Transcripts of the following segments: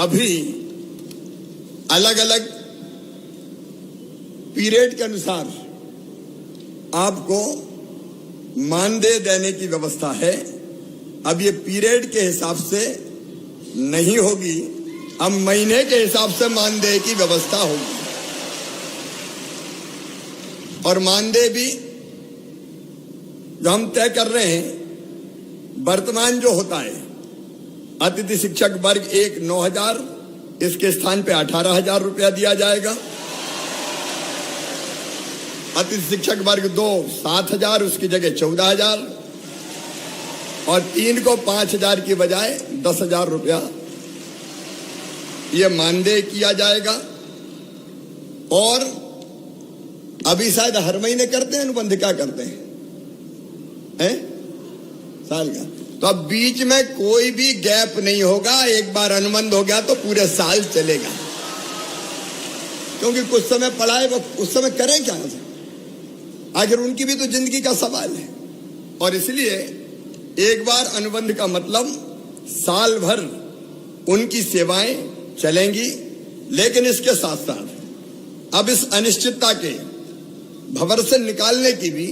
अभी अलग अलग पीरियड के अनुसार आपको मानदेय देने की व्यवस्था है। अब ये पीरियड के हिसाब से नहीं होगी, अब महीने के हिसाब से मानदेय की व्यवस्था होगी। और मानदेय भी जो हम तय कर रहे हैं, वर्तमान जो होता है अतिथि शिक्षक वर्ग 1 9,000, इसके स्थान पे 18,000 रुपया दिया जाएगा। अतिथि शिक्षक वर्ग 2 7,000, उसकी जगह 14,000, और 3 को 5,000 की बजाय 10,000 रुपया ये मानदेय किया जाएगा। और अभी शायद हर महीने करते हैं अनुबंध, क्या करते हैं साल का, तो अब बीच में कोई भी गैप नहीं होगा। एक बार अनुबंध हो गया तो पूरे साल चलेगा, क्योंकि कुछ समय पढ़ाए वो उस समय करें क्या, आखिर उनकी भी तो जिंदगी का सवाल है। और इसलिए एक बार अनुबंध का मतलब साल भर उनकी सेवाएं चलेंगी। लेकिन इसके साथ साथ अब इस अनिश्चितता के भंवर से निकालने की भी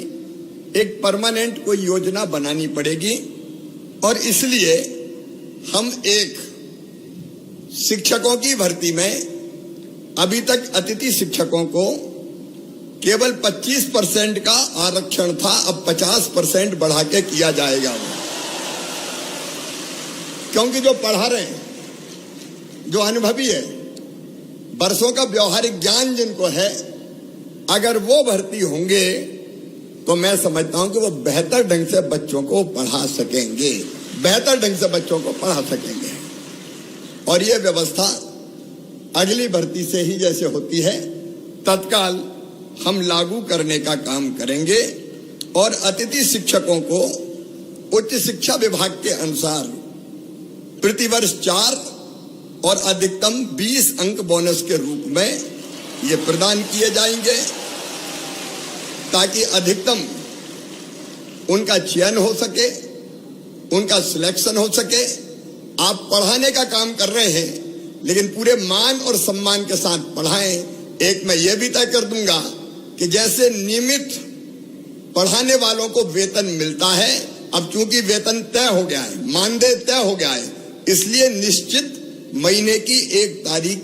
एक परमानेंट कोई योजना बनानी पड़ेगी। और इसलिए हम एक शिक्षकों की भर्ती में अभी तक अतिथि शिक्षकों को केवल 25% का आरक्षण था, अब 50% बढ़ा के किया जाएगा। क्योंकि जो पढ़ा रहे हैं, जो अनुभवी है, वर्षों का व्यवहारिक ज्ञान जिनको है, अगर वो भर्ती होंगे तो मैं समझता हूं कि वो बेहतर ढंग से बच्चों को पढ़ा सकेंगे, बेहतर ढंग से बच्चों को पढ़ा सकेंगे। और ये व्यवस्था अगली भर्ती से ही जैसे होती है तत्काल हम लागू करने का काम करेंगे। और अतिथि शिक्षकों को उच्च शिक्षा विभाग के अनुसार प्रतिवर्ष 4 और अधिकतम 20 अंक बोनस के रूप में ये प्रदान किए जाएंगे, ताकि अधिकतम उनका चयन हो सके, उनका सिलेक्शन हो सके। आप पढ़ाने का काम कर रहे हैं, लेकिन पूरे मान और सम्मान के साथ पढ़ाएं। एक मैं ये भी तय कर दूंगा कि जैसे नियमित पढ़ाने वालों को वेतन मिलता है, अब चूंकि वेतन तय हो गया है, मानदेय तय हो गया है, इसलिए निश्चित महीने की 1 तारीख,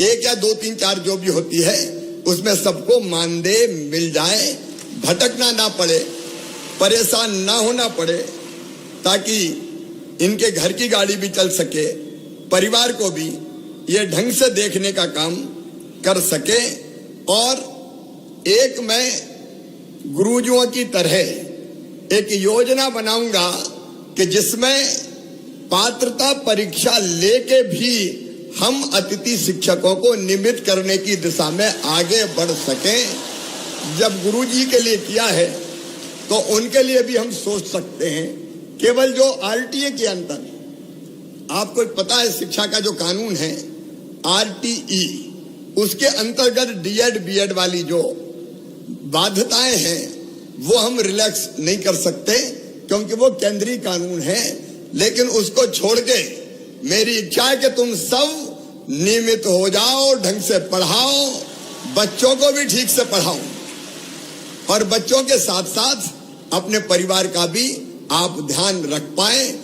1 या 2 3 4 जो भी होती है, उसमें सबको मानदेय मिल जाए, भटकना ना पड़े, परेशान ना होना पड़े, ताकि इनके घर की गाड़ी भी चल सके, परिवार को भी ये ढंग से देखने का काम कर सके। और एक मैं गुरुजियों की तरह एक योजना बनाऊंगा कि जिसमें पात्रता परीक्षा लेके भी हम अतिथि शिक्षकों को नियमित करने की दिशा में आगे बढ़ सकें। जब गुरुजी के लिए किया है तो उनके लिए भी हम सोच सकते हैं। केवल जो आरटीए के अंतर, आपको पता है शिक्षा का जो कानून है आरटीई, उसके अंतर्गत डीएड बीएड वाली जो बाध्यताएं हैं वो हम रिलैक्स नहीं कर सकते, क्योंकि वो केंद्रीय कानून है। लेकिन उसको छोड़ के मेरी इच्छा है कि तुम सब नियमित हो जाओ, ढंग से पढ़ाओ, बच्चों को भी ठीक से पढ़ाओ, और बच्चों के साथ साथ अपने परिवार का भी आप ध्यान रख पाएं।